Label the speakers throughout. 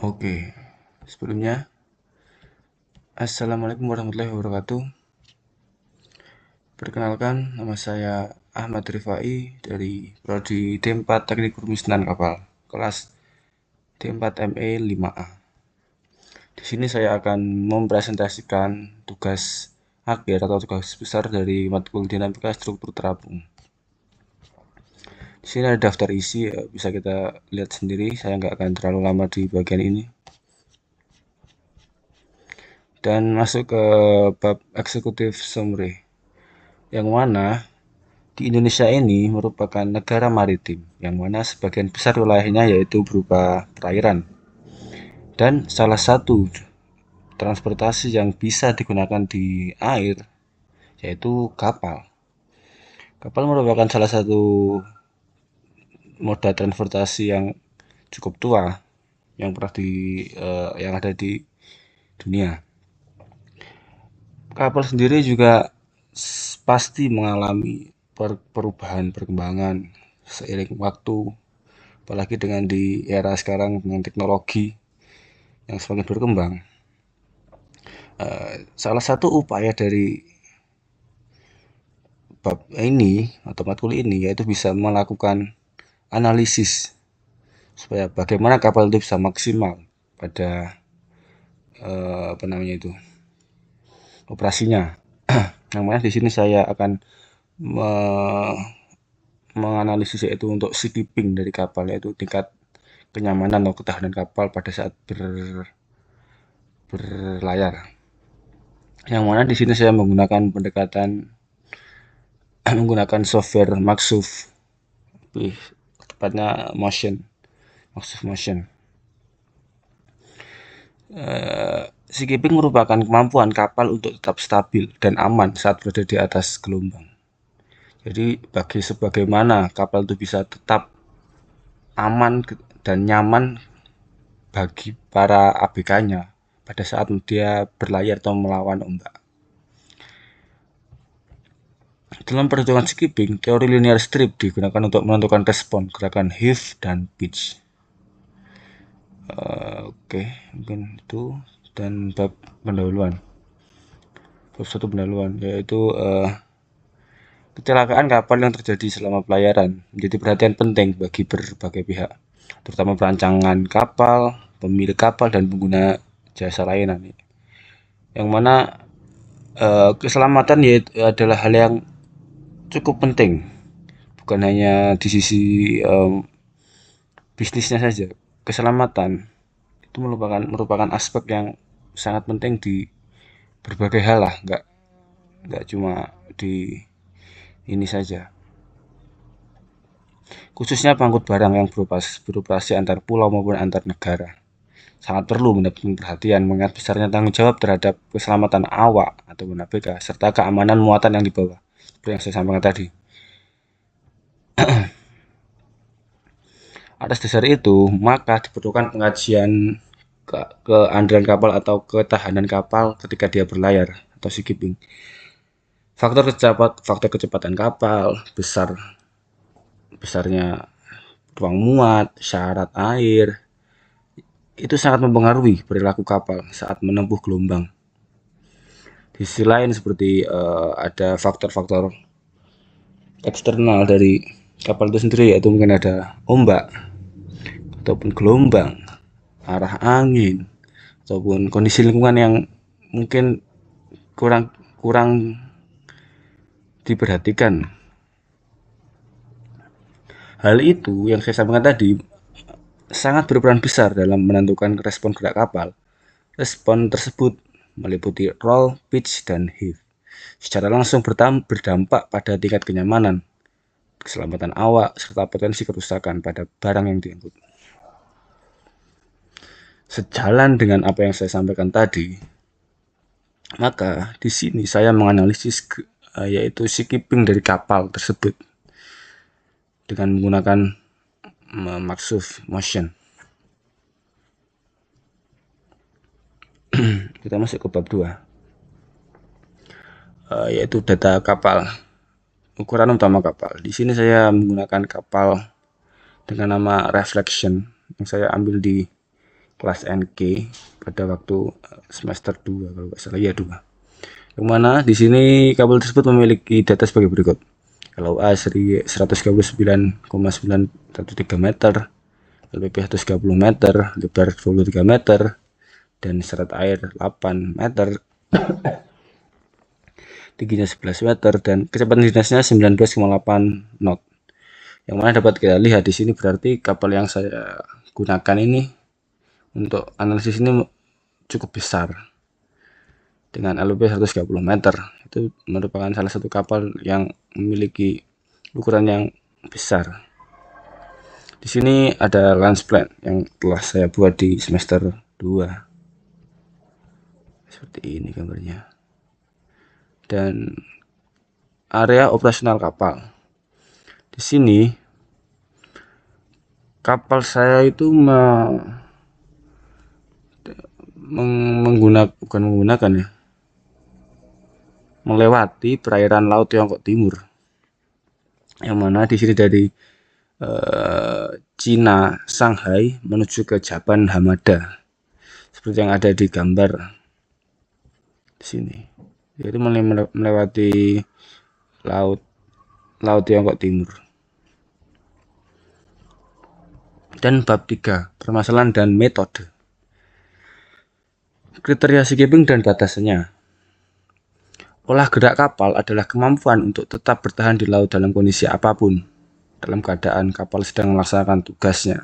Speaker 1: Oke, sebelumnya Assalamualaikum warahmatullahi wabarakatuh. Perkenalkan, nama saya Ahmad Rifai dari Prodi D4 Teknik Permesinan Kapal, kelas D4 ME 5A. Di sini saya akan mempresentasikan tugas akhir atau tugas besar dari matkul Dinamika Struktur Terapung. Di sini ada daftar isi, bisa kita lihat sendiri. Saya nggak akan terlalu lama di bagian ini. Dan masuk ke bab eksekutif summary, yang mana di Indonesia ini merupakan negara maritim, yang mana sebagian besar wilayahnya yaitu berupa perairan. Dan salah satu transportasi yang bisa digunakan di air yaitu kapal. Kapal merupakan salah satu moda transportasi yang cukup tua yang pernah yang ada di dunia. Kapal sendiri juga pasti mengalami perubahan perkembangan seiring waktu, apalagi dengan di era sekarang dengan teknologi yang semakin berkembang. Salah satu upaya dari bab ini atau matkul ini yaitu bisa melakukan analisis supaya bagaimana kapal itu bisa maksimal pada apa namanya itu operasinya. Yang mana di sini saya akan menganalisis yaitu untuk seakeeping dari kapal, yaitu tingkat kenyamanan atau ketahanan kapal pada saat berlayar. Yang mana di sini saya menggunakan pendekatan menggunakan software Maxuf, tepatnya Maxuf Motion. Seakeeping merupakan kemampuan kapal untuk tetap stabil dan aman saat berada di atas gelombang. Jadi sebagaimana kapal itu bisa tetap aman dan nyaman bagi para ABK-nya pada saat dia berlayar atau melawan ombak. Dalam perhitungan skipping, teori linear strip digunakan untuk menentukan respon gerakan heave dan pitch. Oke, mungkin itu. Dan bab pendahuluan. Bab satu pendahuluan yaitu kecelakaan kapal yang terjadi selama pelayaran menjadi perhatian penting bagi berbagai pihak, terutama perancangan kapal, pemilik kapal, dan pengguna jasa layanan. Yang mana keselamatan yaitu adalah hal yang cukup penting, bukan hanya di sisi bisnisnya saja. Keselamatan itu merupakan aspek yang sangat penting di berbagai hal lah, nggak cuma di ini saja. Khususnya pengangkut barang yang beroperasi antar pulau maupun antar negara. Sangat perlu mendapatkan perhatian mengingat besarnya tanggung jawab terhadap keselamatan awak atau ABK serta keamanan muatan yang dibawa. Seperti yang saya sampaikan tadi. Atas dasar itu, maka diperlukan pengajian keandalan kapal atau ketahanan kapal ketika dia berlayar atau seakeeping. Faktor kecepatan kapal, besarnya ruang muat, syarat air, itu sangat mempengaruhi perilaku kapal saat menempuh gelombang. Di sisi lain seperti ada faktor-faktor eksternal dari kapal itu sendiri, yaitu mungkin ada ombak ataupun gelombang, arah angin, ataupun kondisi lingkungan yang mungkin kurang kurang diperhatikan. Hal itu yang saya sampaikan tadi sangat berperan besar dalam menentukan respon gerak kapal. Respon tersebut meliputi roll, pitch, dan heave. Secara langsung berdampak pada tingkat kenyamanan, keselamatan awak, serta potensi kerusakan pada barang yang diangkut. Sejalan dengan apa yang saya sampaikan tadi, maka di sini saya menganalisis yaitu seakeeping dari kapal tersebut dengan menggunakan Maxuf Motion. Kita masuk ke bab 2, yaitu data kapal. Ukuran utama kapal. Di sini saya menggunakan kapal dengan nama Reflection yang saya ambil di kelas NG pada waktu semester 2 kalau nggak salah, ya 2. Yang mana di sini kabel tersebut memiliki data sebagai berikut. Kalau A 139,913 meter, LPP 130 meter, lebar 23 meter, dan seret air 8 meter, tingginya 11 meter, dan kecepatan dinasnya 19,8 knot. Yang mana dapat kita lihat di sini berarti kapal yang saya gunakan ini untuk analisis ini cukup besar dengan LPP 130 meter. Itu merupakan salah satu kapal yang memiliki ukuran yang besar. Di sini ada lens plan yang telah saya buat di semester 2. Seperti ini gambarnya. Dan area operasional kapal. Di sini kapal saya itu melewati perairan Laut Tiongkok Timur. Yang mana di sini dari Cina Shanghai menuju ke Japan Hamada. Seperti yang ada di gambar di sini. Yaitu melewati Laut Tiongkok Timur. Dan bab 3, permasalahan dan metode. Kriteria skipping dan batasannya. Olah gerak kapal adalah kemampuan untuk tetap bertahan di laut dalam kondisi apapun, dalam keadaan kapal sedang melaksanakan tugasnya.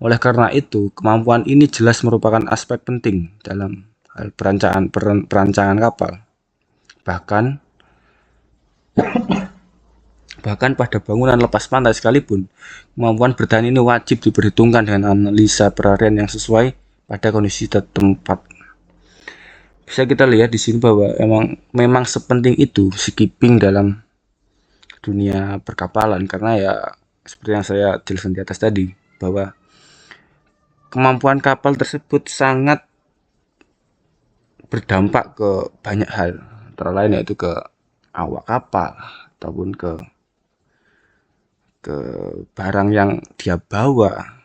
Speaker 1: Oleh karena itu, kemampuan ini jelas merupakan aspek penting dalam hal perancangan kapal. Bahkan pada bangunan lepas pantai sekalipun, kemampuan bertahan ini wajib diperhitungkan dengan analisa perarian yang sesuai pada kondisi tempat. Bisa kita lihat di sini bahwa memang sepenting itu skipping dalam dunia perkapalan, karena ya seperti yang saya jelaskan di atas tadi, bahwa kemampuan kapal tersebut sangat berdampak ke banyak hal, antara lain yaitu ke awak kapal ataupun ke barang yang dia bawa.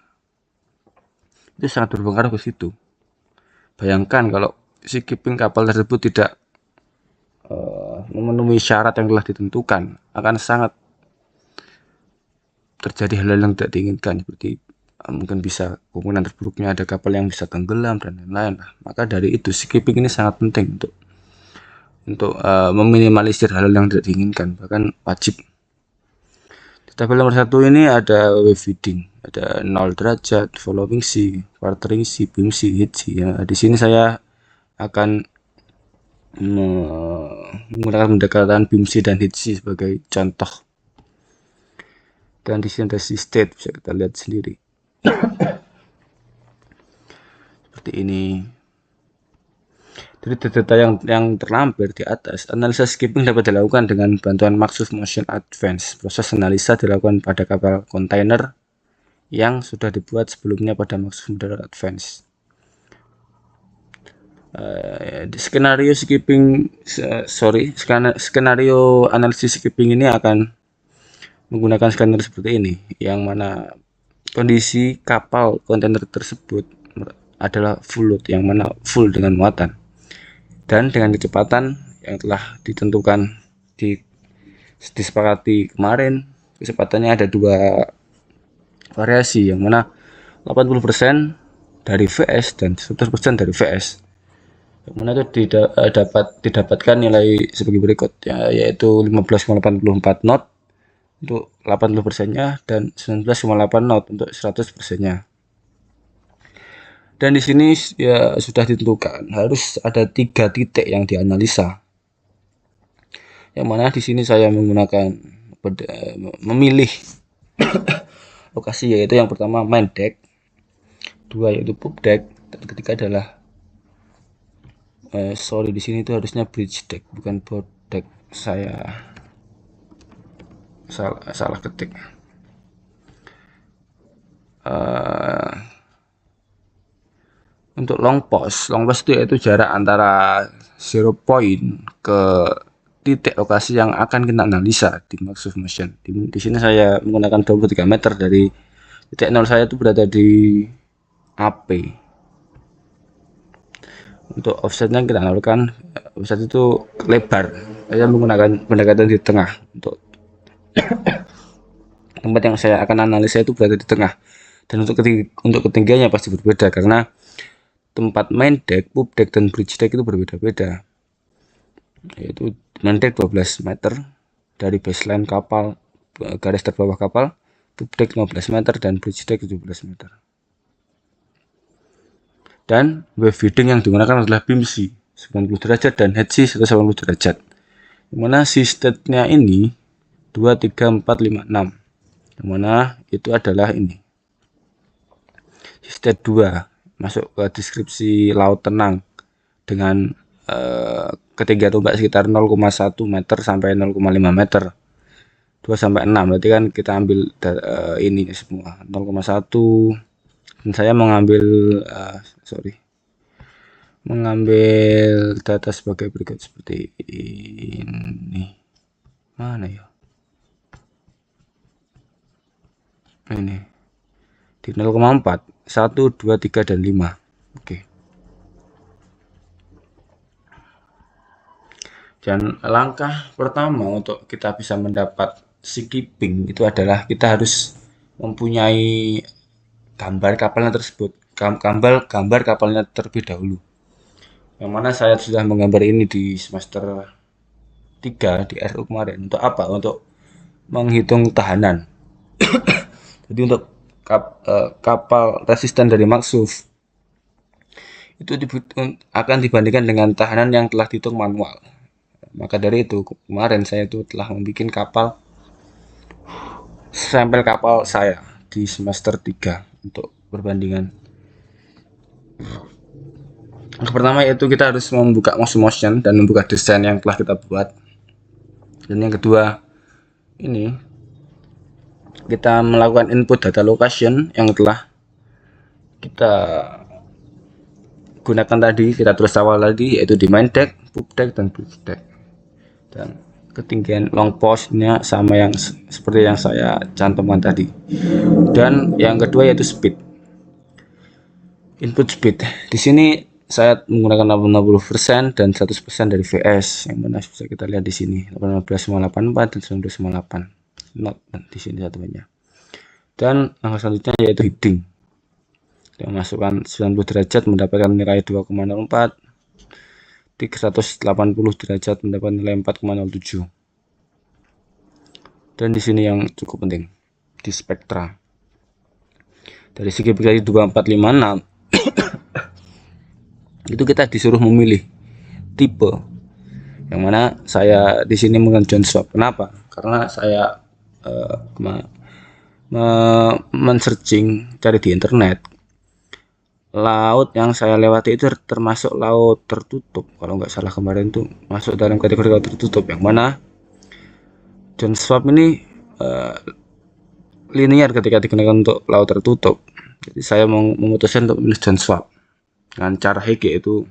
Speaker 1: Itu sangat berpengaruh ke situ. Bayangkan kalau skipping kapal tersebut tidak memenuhi syarat yang telah ditentukan, akan sangat terjadi hal-hal yang tidak diinginkan, seperti mungkin bisa kemungkinan terburuknya ada kapal yang bisa tenggelam dan lain-lain. Maka dari itu skipping ini sangat penting untuk meminimalisir hal-hal yang tidak diinginkan, bahkan wajib. Di tabel nomor 1 ini ada wave feeding, ada 0 derajat, following sea, quartering sea, beam sea, head sea. Ya, di sini saya akan menggunakan pendekatan beam sea dan head sea sebagai contoh. Dan di sini ada sea state, bisa kita lihat sendiri. Seperti ini. Dari data yang terlampir di atas, analisa skipping dapat dilakukan dengan bantuan Maxus Motion Advance. Proses analisa dilakukan pada kapal kontainer yang sudah dibuat sebelumnya pada Maxus Motion Advance. Skenario analisis skipping ini akan menggunakan skenario seperti ini, yang mana kondisi kapal kontainer tersebut adalah full load, yang mana full dengan muatan, dan dengan kecepatan yang telah ditentukan disepakati kemarin. Kecepatannya ada 2 variasi, yang mana 80% dari VS dan 100% dari VS, yang mana itu didapatkan nilai sebagai berikut, yaitu 15,84 knot untuk 80%-nya dan 19,8 knot untuk 100%-nya. Dan di sini ya sudah ditentukan harus ada 3 titik yang dianalisa. Yang mana di sini saya memilih lokasi, yaitu yang pertama main deck, 2 yaitu pub deck, dan ketiga adalah di sini itu harusnya bridge deck bukan board deck. Saya salah ketik. Untuk long post itu yaitu jarak antara 0 point ke titik lokasi yang akan kita analisa di Maxus Motion. Di sini saya menggunakan 23 meter dari titik 0 saya itu berada di AP. Untuk offsetnya kita analogkan, offset itu lebar. Saya menggunakan pendekatan di tengah. Untuk tempat yang saya akan analisa itu berada di tengah. Dan untuk ketinggiannya pasti berbeda karena tempat main deck, pub deck, dan bridge deck itu berbeda-beda. Yaitu main deck 12 meter dari baseline kapal, garis terbawah kapal, pub deck 15 meter, dan bridge deck 17 meter. Dan wave feeding yang digunakan adalah BIMC 90 derajat dan HC 180 derajat. Dimana si state-nya ini 2, 3, 4, 5, 6. Yang mana itu adalah ini. State 2 masuk ke deskripsi laut tenang dengan ketinggian ombak sekitar 0,1 meter sampai 0,5 meter. 2 sampai 6 berarti kan kita ambil ini semua 0,1, dan saya mengambil data sebagai berikut seperti ini. Mana ya? Ini di 0,4, 1, 2, 3, dan 5. Oke. Dan langkah pertama untuk kita bisa mendapat skipping itu adalah kita harus mempunyai gambar kapalnya tersebut, gambar kapalnya terlebih dahulu. Yang mana saya sudah menggambar ini di semester 3 di RU kemarin. Untuk apa? Untuk menghitung tahanan. Jadi untuk kapal resisten dari Maxuf itu akan dibandingkan dengan tahanan yang telah dihitung manual. Maka dari itu kemarin saya itu telah membuat sampel kapal saya di semester 3 untuk perbandingan. Yang pertama yaitu kita harus membuka motion dan membuka desain yang telah kita buat. Dan yang kedua ini kita melakukan input data location yang telah kita gunakan tadi, kita tulis awal tadi, yaitu di main deck, pub deck, dan bridge deck. Dan ketinggian long postnya sama yang seperti yang saya cantumkan tadi. Dan yang kedua yaitu speed, input speed. Di sini saya menggunakan 80% dan 100% dari VS, yang mana bisa kita lihat di sini 18,84 dan 19,8 not di sini satunya. Dan langkah selanjutnya yaitu heading. Yang masukkan 90 derajat mendapatkan nilai 2,04, 380 derajat mendapat nilai 4,07. Dan di sini yang cukup penting di spektra. Dari segi pribadi 2456 itu kita disuruh memilih tipe, yang mana saya di sini menggunakan John Swap. Kenapa? Karena saya men-searching cari di internet, laut yang saya lewati itu termasuk laut tertutup. Kalau nggak salah kemarin tuh masuk dalam kategori laut tertutup, yang mana John Swap ini linear ketika digunakan untuk laut tertutup. Jadi saya memutuskan untuk memilih John Swap dengan cara Hege, itu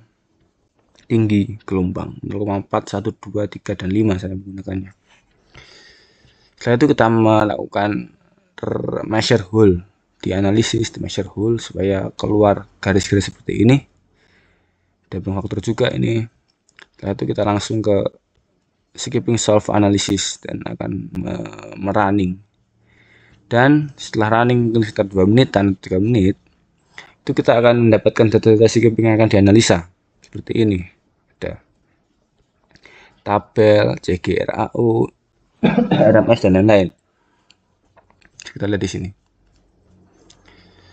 Speaker 1: tinggi gelombang 0,4, 1, 2, 3, dan 5 saya menggunakannya. Setelah itu kita melakukan measure hole, dianalisis di measure hole supaya keluar garis-garis seperti ini. Damping faktor juga ini. Setelah itu kita langsung ke skipping solve analysis dan akan merunning. Dan setelah running mungkin sekitar 2 menit dan 3 menit itu kita akan mendapatkan data-data skipping yang akan dianalisa seperti ini. Ada tabel, CGRAU, RMS, dan lain-lain. Kita lihat di sini.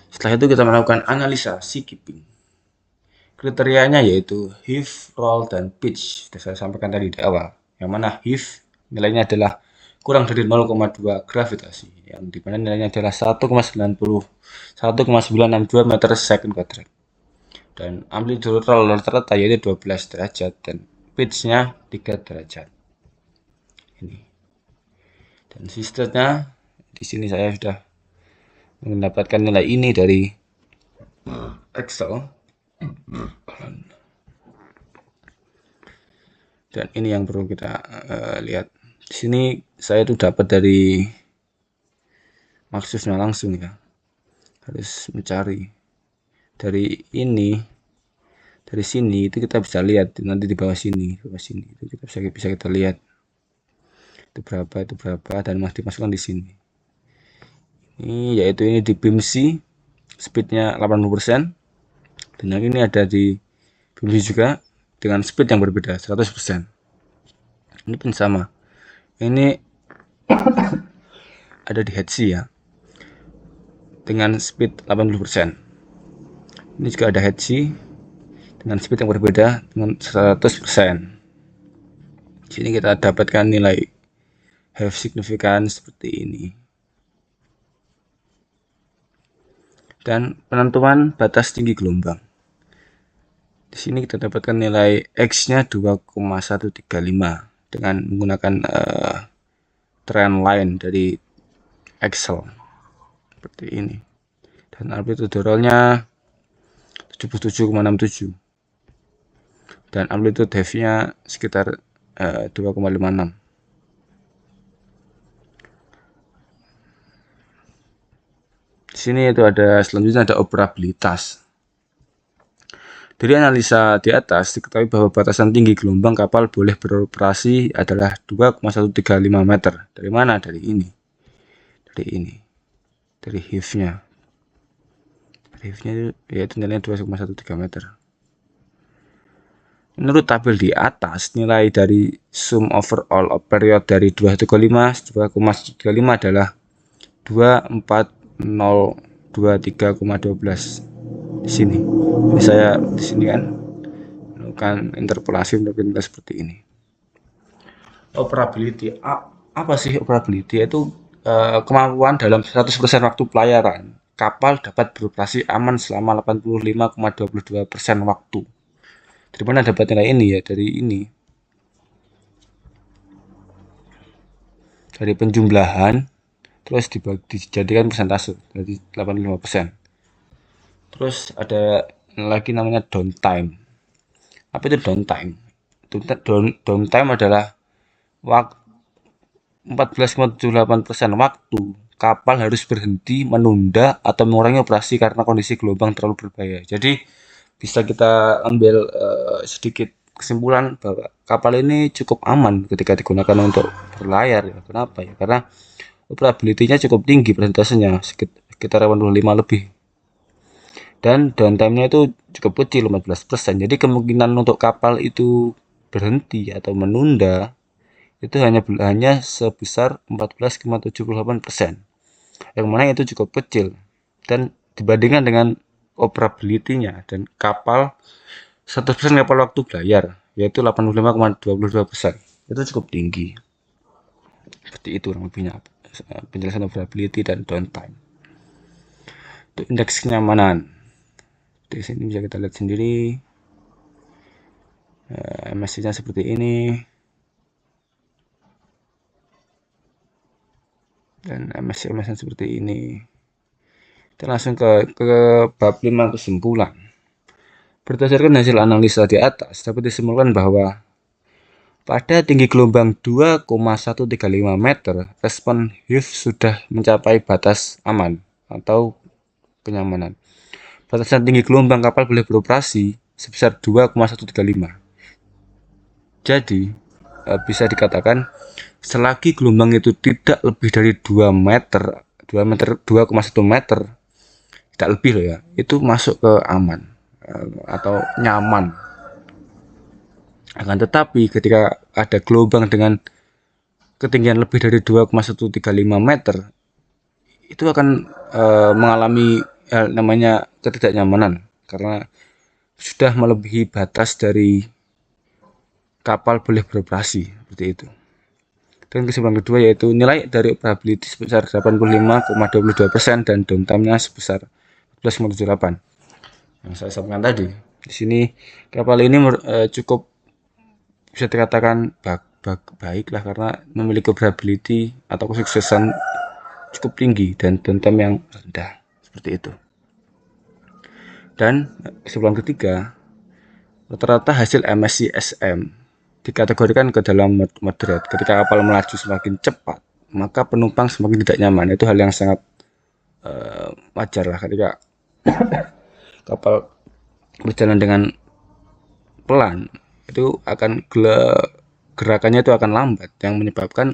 Speaker 1: Setelah itu kita melakukan analisa skipping. Kriterianya yaitu heave, roll, dan pitch. Sudah saya sampaikan tadi di awal. Yang mana heave nilainya adalah kurang dari 0,2 gravitasi, yang dimana nilainya adalah 1,962 meter second kuadrat. Dan amplitude roll rata-rata yaitu 12 derajat dan pitch-nya 3 derajat. Ini. Dan sistemnya di sini saya sudah mendapatkan nilai ini dari Excel. Dan ini yang perlu kita lihat. Di sini saya tuh dapat dari Maxusnya langsung ya. Harus mencari. Dari ini Dari sini itu kita bisa lihat nanti di bawah sini, itu kita bisa kita lihat itu berapa dan masih dimasukkan di sini. Ini yaitu ini di BIMC speednya 80%, dan yang ini ada di BIMC juga dengan speed yang berbeda 100%. Ini pun sama. Ini ada di Hetsi ya, dengan speed 80%. Ini juga ada Hetsi dengan speed yang berbeda dengan 100%. Di sini kita dapatkan nilai have significance seperti ini. Dan penentuan batas tinggi gelombang. Di sini kita dapatkan nilai X-nya 2,135 dengan menggunakan trend line dari Excel seperti ini. Dan amplitude roll-nya 77,67 dan amplitude have-nya sekitar 2,56. Di sini itu ada selanjutnya ada operabilitas. Dari analisa di atas diketahui bahwa batasan tinggi gelombang kapal boleh beroperasi adalah 2,135 meter. Dari mana? Dari ini. Dari HIF-nya. HIF-nya yaitu nilainya 2,13 meter. Menurut tabel di atas, nilai dari sum overall of period dari 2,135 adalah 24023,12. Di sini. Jadi saya di sini kan melakukan interpolasi seperti ini. Operability. Apa sih operability? Itu kemampuan dalam 100% waktu pelayaran kapal dapat beroperasi aman selama 85,22% waktu. Dari mana dapat nilai ini ya? Dari ini. Dari penjumlahan terus dijadikan persentase, jadi 85%. Terus ada lagi namanya downtime. Apa itu downtime? Downtime adalah waktu 14,78% waktu kapal harus berhenti, menunda atau mengurangi operasi karena kondisi gelombang terlalu berbahaya. Jadi bisa kita ambil sedikit kesimpulan bahwa kapal ini cukup aman ketika digunakan untuk berlayar. Ya. Kenapa ya? Karena operability-nya cukup tinggi persentasenya, sekitar 85 lebih. Dan downtime-nya itu cukup kecil, 14%. Jadi kemungkinan untuk kapal itu berhenti atau menunda itu hanya sebesar 14,78%. Yang mana itu cukup kecil. Dan dibandingkan dengan operability-nya dan kapal 100% kapal waktu berlayar yaitu 85,22%. Itu cukup tinggi. Seperti itu kurang lebihnya penjelasan operability dan downtime. Untuk indeks kenyamanan. Di sini bisa kita lihat sendiri MSC-nya seperti ini dan MSC-nya seperti ini. Kita langsung ke bab 5 kesimpulan. Berdasarkan hasil analisa di atas dapat disimpulkan bahwa pada tinggi gelombang 2,135 meter, respon HIF sudah mencapai batas aman atau kenyamanan. Batasan tinggi gelombang kapal boleh beroperasi sebesar 2,135. Jadi, bisa dikatakan selagi gelombang itu tidak lebih dari 2 meter, 2,1 meter, tidak lebih loh ya, itu masuk ke aman atau nyaman. Akan tetapi ketika ada gelombang dengan ketinggian lebih dari 2,135 meter, itu akan mengalami namanya ketidaknyamanan karena sudah melebihi batas dari kapal boleh beroperasi seperti itu. Dan kesimpulan kedua yaitu nilai dari operability sebesar 85,22% dan downtime-nya sebesar 14,78. Yang saya sampaikan tadi. Di sini kapal ini cukup bisa dikatakan baik lah karena memiliki operability atau kesuksesan cukup tinggi dan downtime yang rendah seperti itu. Dan kesimpulan ketiga, rata-rata hasil MSC SM dikategorikan ke dalam moderate. Ketika kapal melaju semakin cepat, maka penumpang semakin tidak nyaman. Itu hal yang sangat wajar lah ketika kapal berjalan dengan pelan, itu akan gerakannya itu akan lambat, yang menyebabkan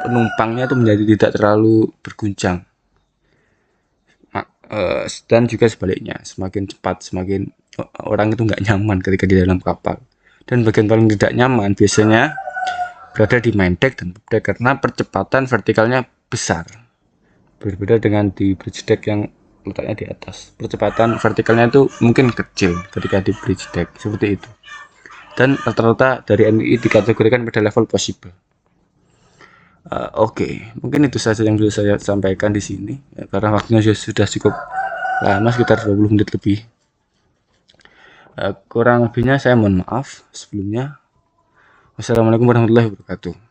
Speaker 1: penumpangnya itu menjadi tidak terlalu berguncang. Dan juga sebaliknya, semakin cepat semakin orang itu nggak nyaman ketika di dalam kapal. Dan bagian paling tidak nyaman biasanya berada di main deck dan poop deck karena percepatan vertikalnya besar. Berbeda dengan di bridge deck yang letaknya di atas. Percepatan vertikalnya itu mungkin kecil ketika di bridge deck, seperti itu. Dan rata-rata dari MI dikategorikan pada level possible. Oke, mungkin itu saja yang bisa saya sampaikan di sini ya, karena waktunya sudah cukup lama, sekitar 20 menit lebih. Kurang lebihnya saya mohon maaf sebelumnya. Wassalamualaikum warahmatullahi wabarakatuh.